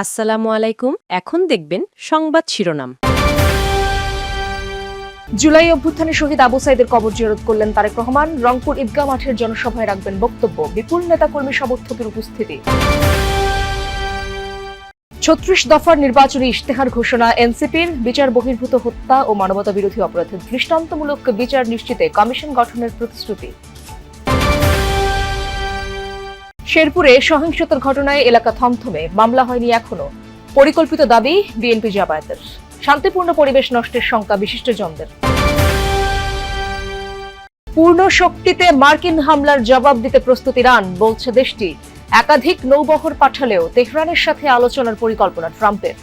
আসসালামু আলাইকুম। এখন দেখবেন সংবাদ শিরোনাম। জুলাই অভ্যুত্থানে শহীদ আবু সাইদের কবর জিয়ারত করলেন তারেক রহমান। রংপুর ঈদগাহ মাঠের জনসভায় রাখবেন বক্তব্য। বিপুল নেতাকর্মী সমর্থকের উপস্থিতি। ৩৬ দফার নির্বাচনী ইশতেহার ঘোষণা এনসিপির। বিচার বহির্ভূত হত্যা ও মানবতা বিরোধী অপরাধের দৃষ্টান্তমূলক বিচার নিশ্চিতে কমিশন গঠনের প্রতিশ্রুতি। শেরপুরে সহিংসতার ঘটনায় এলাকা থমথমে, মামলা হয়নি এখনো। পরিকল্পিত দাবি বিএনপি জামায়াতের। শান্তিপূর্ণ পরিবেশ নষ্টের শঙ্কা বিশিষ্টজনদের। পূর্ণ শক্তিতে মার্কিন হামলার জবাব দিতে প্রস্তুত ইরান, বলছে দেশটি। একাধিক নৌবহর পাঠালেও তেহরানের সাথে আলোচনার পরিকল্পনা ট্রাম্পের।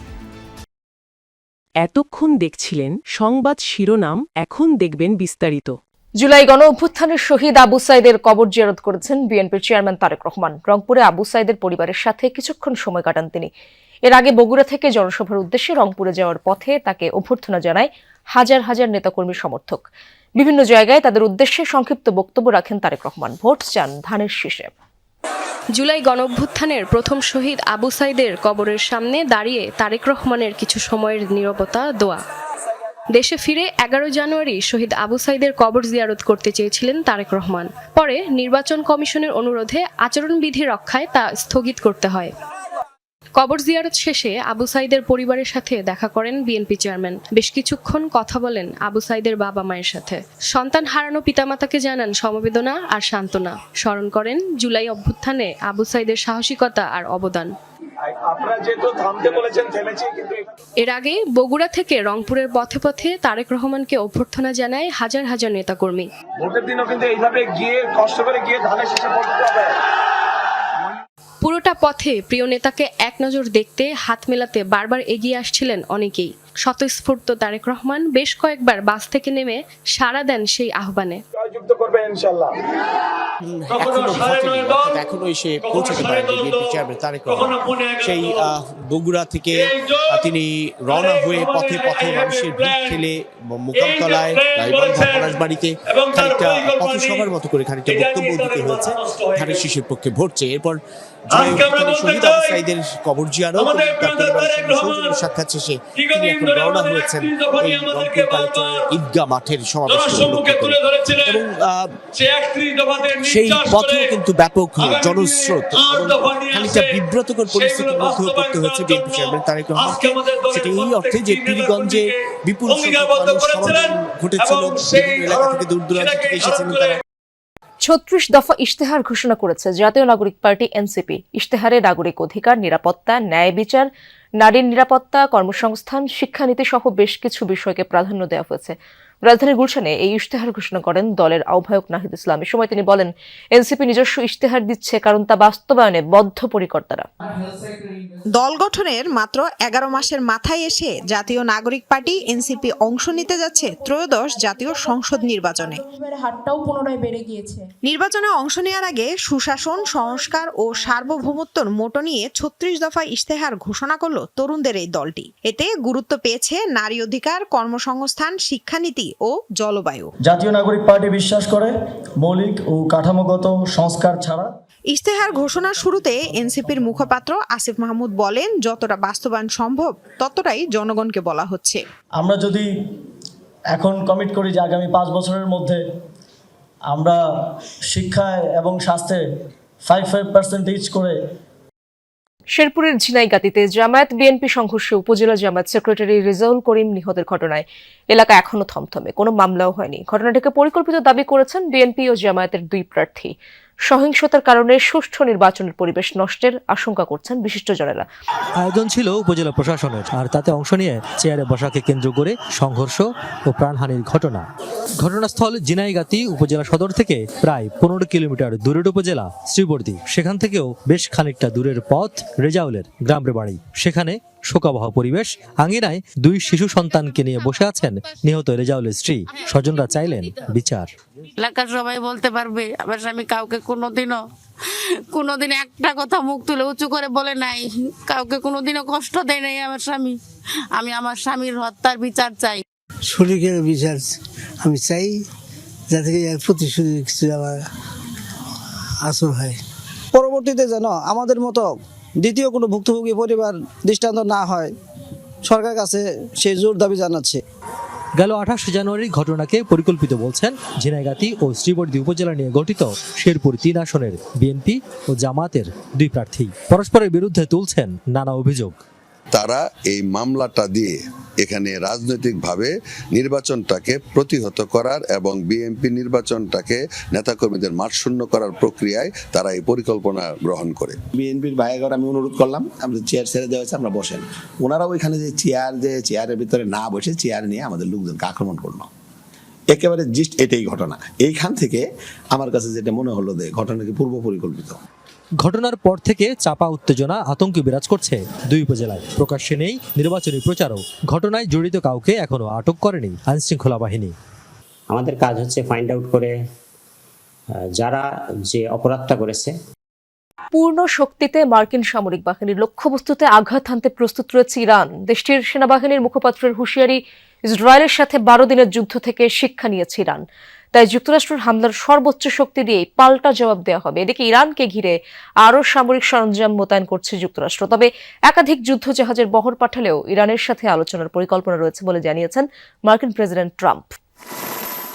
এতক্ষণ দেখছিলেন সংবাদ শিরোনাম, এখন দেখবেন বিস্তারিত। জুলাই গণ অভ্যুত্থানের শহীদ আবু সাইদের কবর জিয়ারত করেছেন বিএনপির চেয়ারম্যান তারেক রহমান। রংপুরে আবু সাইদের পরিবারের সাথে কিছুক্ষণ সময় কাটান তিনি। এর আগে বগুড়া থেকে জনসভার উদ্দেশ্যে রংপুরে যাওয়ার পথে তাকে অভ্যর্থনা জানায় হাজার হাজার নেতাকর্মী সমর্থক। বিভিন্ন জায়গায় তাদের উদ্দেশ্যে সংক্ষিপ্ত বক্তব্য রাখেন তারেক রহমান। ভোট চান ধানের শীষে। জুলাই গণঅভ্যুত্থানের প্রথম শহীদ আবু সাইদের কবরের সামনে দাঁড়িয়ে তারেক রহমানের কিছু সময়ের নীরবতা দোয়া। দেশে ফিরে 11 জানুয়ারি শহীদ আবু সাইদের কবর জিয়ারত করতে চেয়েছিলেন তারেক রহমান। পরে নির্বাচন কমিশনের অনুরোধে আচরণবিধি রক্ষায় তা স্থগিত করতে হয়। কবর জিয়ারত শেষে আবু সাইদের পরিবারের সাথে দেখা করেন বিএনপি চেয়ারম্যান। বেশ কিছুক্ষণ কথা বলেন আবু সাইদের বাবা মায়ের সাথে। সন্তান হারানো পিতামাতাকে জানান সমবেদনা আর সান্ত্বনা। স্মরণ করেন জুলাই অভ্যুত্থানে আবু সাইদের সাহসিকতা আর অবদান। এর আগে বগুড়া থেকে রংপুরের পথে পথে তারেক রহমানকে অভ্যর্থনা জানায় হাজার হাজার নেতাকর্মী। ভোটের দিনও কিন্তু এইভাবে গিয়ে কষ্ট করে গিয়ে ধানের শীষে ভোট দিতে হবে। পুরোটা পথে প্রিয় নেতাকে এক নজর দেখতে, হাত মেলাতে বারবার এগিয়ে আসছিলেন অনেকেই। স্বতঃস্ফূর্ত তারেক রহমান বেশ কয়েকবার বাস থেকে নেমে সাড়া দেন সেই আহ্বানে। জয়যুক্ত করবে ইনশাআল্লাহ। এখনো এসে পৌঁছতে পারেন বিএনপি চেয়ারম্যান তারেক রহমান। সেই বগুড়া থেকে তিনি রওনা হয়ে পথে পথে মানুষের ভিড় ঠেলে মোকামতলায়, গাইবান্ধা, পলাশবাড়িতে খানিকটা পথসভার মতো করে খানিকটা বক্তব্য দিতে হয়েছে ধানের শীষের পক্ষে ভোট চেয়ে। এরপর শহীদ আবু সাইদের কবর জিয়ারত সাক্ষাৎ শেষে তিনি এখন রওনা হয়েছেন এই রংপুর কালেক্টরের ঈদগাহ মাঠের সমাবেশ। এবং সেই পথেও কিন্তু ব্যাপক জনস্রোত এবং খানিকটা বিব্রতকর পরিস্থিতির মধ্যেও পড়তে হয়েছে বিএনপি চেয়ারম্যান তারেক রহমানকে। সেটা এই অর্থে যে পীরগঞ্জে বিপুল সংখ্যক মানুষ সমাগম ঘটেছিল, বিভিন্ন এলাকা থেকে দূর দূরান্ত থেকে এসেছেন তারা। ৩৬ দফা ইশতেহার ঘোষণা করেছে জাতীয় নাগরিক পার্টি এনসিপি। ইশতেহারে নাগরিক অধিকার, নিরাপত্তা, ন্যায় বিচার, নারীর নিরাপত্তা, কর্মসংস্থান, শিক্ষানীতি সহ বেশ কিছু বিষয়কে প্রাধান্য দেওয়া হয়েছে। রাজধানীর গুলশানে এই ইশতেহার ঘোষণা করেন দলের আহ্বায়ক নাহিদ ইসলাম। এ সময় তিনি বলেন, এনসিপি নিজস্ব ইশতেহার দিচ্ছে কারণ তা বাস্তবায়নে বদ্ধপরিকর তারা। দল গঠনের মাত্র 11 মাসের মাথায় এসে জাতীয় নাগরিক পার্টি এনসিপি অংশ নিতে যাচ্ছে ত্রয়োদশ জাতীয় সংসদ নির্বাচনে। নির্বাচনে অংশ নেওয়ার আগে সুশাসন, সংস্কার ও সার্বভৌমত্বর মোটো নিয়ে ৩৬ দফা ইশতেহার ঘোষণা করল তরুণদের এই দলটি। এতে গুরুত্ব পেয়েছে নারী অধিকার, কর্মসংস্থান, শিক্ষানীতি ও জলবায়ু। জাতীয় নাগরিক পার্টি বিশ্বাস করে মৌলিক ও কাঠামোগত সংস্কার ছাড়া। ইশতেহার ঘোষণার শুরুতে এনসিপির মুখপাত্র আসিফ মাহমুদ বলেন, যতটা বাস্তবায়ন সম্ভব ততটাই জনগণকে বলা হচ্ছে। আমরা যদি এখন কমিট করি যে আগামী 5 বছরের মধ্যে আমরা শিক্ষায় এবং স্বাস্থ্যে 5% করে। শেরপুরের ঝিনাইগাতীতে জামায়াত বিএনপি সংঘর্ষে উপজেলা জামায়াত সেক্রেটারি রেজাউল করিম নিহতের ঘটনায় এলাকা এখনো থমথমে, কোনো মামলাও হয়নি। ঘটনাটিকে পরিকল্পিত দাবি করেছেন বিএনপি ও জামায়াতের 2 প্রার্থী। সহিংসতার কারণে সুষ্ঠু নির্বাচনের পরিবেশ নষ্টের আশঙ্কা করছেন বিশিষ্টজনেরা। আয়োজন ছিল উপজেলা প্রশাসনের, আর তাতে অংশ নিয়ে চেয়ারে বসাকে কেন্দ্র করে সংঘর্ষ ও প্রাণহানির ঘটনা। ঘটনাস্থল ঝিনাইগাতী উপজেলা সদর থেকে প্রায় 15 কিলোমিটার দূরের উপজেলা শ্রীবর্দী। সেখান থেকেও বেশ খানিকটা দূরের পথ রেজাউলের গ্রামের বাড়ি। সেখানে শোকাবহ পরিবেশ। আঙ্গিনায় 2 শিশু সন্তানকে নিয়ে বসে আছেন নিহত রেজাউলের স্ত্রী। স্বজনরা চাইলেন বিচার। এলাকার সবাই বলতে পারবে আমার স্বামী কাউকে কোনোদিনও একটা কথা মুখ তুলে উঁচু করে বলে নাই, কাউকে কোনোদিনও কষ্ট দেয় নাই আমার স্বামী। আমি আমার স্বামীর হত্যার বিচার চাই, সঠিকের বিচার আমি চাই, যাতে প্রতিশোধ কিছু আমার আসল হয়। পরবর্তীতে যেন আমাদের মতো দ্বিতীয় কোনো ভুক্তভোগী পরিবার দৃষ্টান্ত না হয় সরকারের কাছে সেই জোর দাবি জানাচ্ছে। গেল 28 জানুয়ারির ঘটনাকে পরিকল্পিত বলছেন ঝিনাইগাতী ও শ্রীবর্দী উপজেলা নিয়ে গঠিত শেরপুর 3 আসনের বিএনপি ও জামায়াতের 2 প্রার্থী পরস্পরের বিরুদ্ধে তুলছেন নানা অভিযোগ। তারা এই মামলাটা দিয়ে এখানে রাজনৈতিকভাবে নির্বাচনটাকে প্রতিহত করার এবং বিএনপি নির্বাচনটাকে নেতাকর্মীদের মাঠশূন্য করার প্রক্রিয়ায় তারা এই পরিকল্পনা গ্রহণ করে। বিএনপির ভাইয়ের আমি অনুরোধ করলাম, আমাদের চেয়ার ছেড়ে দেওয়া হয়েছে, আমরা বসেন। ওনারা ওইখানে যে চেয়ারের ভিতরে না বসে চেয়ার নিয়ে আমাদের লোকজনকে আক্রমণ করলো। একেবারে জিস্ট এটাই ঘটনা। এইখান থেকে আমার কাছে যেটা মনে হলো যে ঘটনাটি পূর্ব পরিকল্পিত। ঘটনার পর থেকে চাপা উত্তেজনা, আতঙ্ক বিরাজ করছে 2 উপজেলায়। প্রকাশ্যে নেই নির্বাচনী প্রচারও। ঘটনায় জড়িত কাউকে এখনো আটক করেনি আইনশৃঙ্খলা বাহিনী। আমাদের কাজ হচ্ছে ফাইন্ড আউট করে যারা যে অপরাধটা করেছে। পূর্ণ শক্তিতে মার্কিন সামরিক বাহিনীর লক্ষ্যবস্তুতে আঘাত হানতে প্রস্তুত রয়েছে ইরান। দেশটির সেনাবাহিনীর মুখপাত্রের হুঁশিয়ারি, ইসরায়েলের সাথে 12 দিনের যুদ্ধ থেকে শিক্ষা নিয়েছে ইরান। তাই যুক্তরাষ্ট্রের হামলার সর্বোচ্চ শক্তি দিয়ে পাল্টা জবাব দেওয়া হবে। এদিকে ইরানকে ঘিরে আরও সামরিক সরঞ্জাম মোতায়েন করছে যুক্তরাষ্ট্র। তবে একাধিক যুদ্ধ জাহাজের বহর পাঠালেও ইরানের সাথে আলোচনার পরিকল্পনা রয়েছে বলে জানিয়েছেন মার্কিন প্রেসিডেন্ট ট্রাম্প।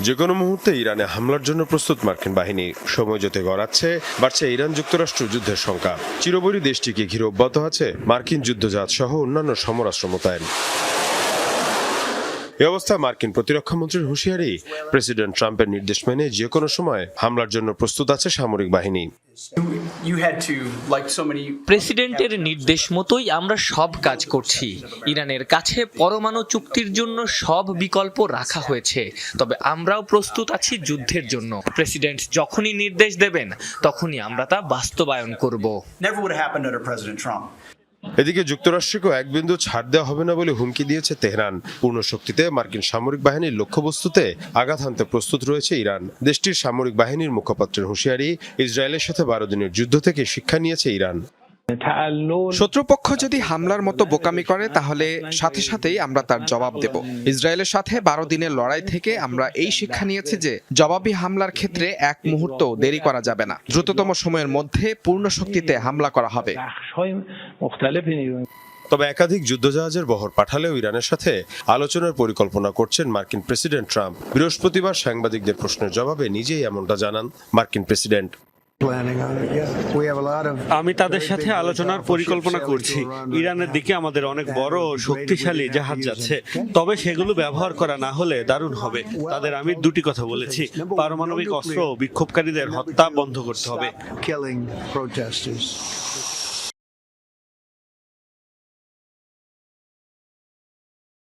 যে কোনো মুহূর্তে ইরানে হামলার জন্য প্রস্তুত মার্কিন বাহিনী। সময় যত গড়াচ্ছে বাড়ছে ইরান যুক্তরাষ্ট্র যুদ্ধের সংখ্যা। চিরবৈরী দেশটিকে ঘিরে অব্যাহত আছে মার্কিন যুদ্ধজাহাজ সহ অন্যান্য সমরাস্ত্র মোতায়েন। এই অবস্থায় মার্কিন প্রতিরক্ষা মন্ত্রীর হুঁশিয়ারি, প্রেসিডেন্ট ট্রাম্পের নির্দেশ মেনে যে কোনো সময় হামলার জন্য প্রস্তুত আছে সামরিক বাহিনী। প্রেসিডেন্টের নির্দেশ মতোই আমরা সব কাজ করছি। ইরানের কাছে পরমাণু চুক্তির জন্য সব বিকল্প রাখা হয়েছে, তবে আমরাও প্রস্তুত আছি যুদ্ধের জন্য। প্রেসিডেন্ট যখনই নির্দেশ দেবেন তখনই আমরা তা বাস্তবায়ন করব। এদিকে যুক্তরাষ্ট্রকেও এক বিন্দু ছাড় দেওয়া হবে না বলে হুমকি দিয়েছে তেহরান। পূর্ণ শক্তিতে মার্কিন সামরিক বাহিনীর লক্ষ্যবস্তুতে আঘাত হানতে প্রস্তুত রয়েছে ইরান। দেশটির সামরিক বাহিনীর মুখপাত্রের হুঁশিয়ারি, ইসরায়েলের সাথে 12 দিনের যুদ্ধ থেকে শিক্ষা নিয়েছে ইরান। শত্রুপক্ষ যদি হামলার মতো বোকামি করে তাহলে সাথে সাথেই আমরা তার জবাব দেব। ইসরায়েলের সাথে 12 দিনের লড়াই থেকে আমরা এই শিক্ষা নিয়েছি যে জবাবি হামলার ক্ষেত্রে এক মুহূর্ত দেরি করা যাবে না। দ্রুততম সময়ের মধ্যে পূর্ণ শক্তিতে হামলা করা হবে। তবে একাধিক যুদ্ধজাহাজের বহর পাঠালেও ইরানের সাথে আলোচনার পরিকল্পনা করছেন মার্কিন প্রেসিডেন্ট ট্রাম্প। বৃহস্পতিবার সাংবাদিকদের প্রশ্নের জবাবে নিজেই এমনটা জানান মার্কিন প্রেসিডেন্ট। আমি তাদের সাথে আলোচনার পরিকল্পনা করছি। ইরানের দিকে আমাদের অনেক বড় ও শক্তিশালী জাহাজ যাচ্ছে, তবে সেগুলো ব্যবহার করা না হলে দারুণ হবে। তাদের আমি 2টি কথা বলেছি, পারমাণবিক অস্ত্র ও বিক্ষোভকারীদের হত্যা বন্ধ করতে হবে।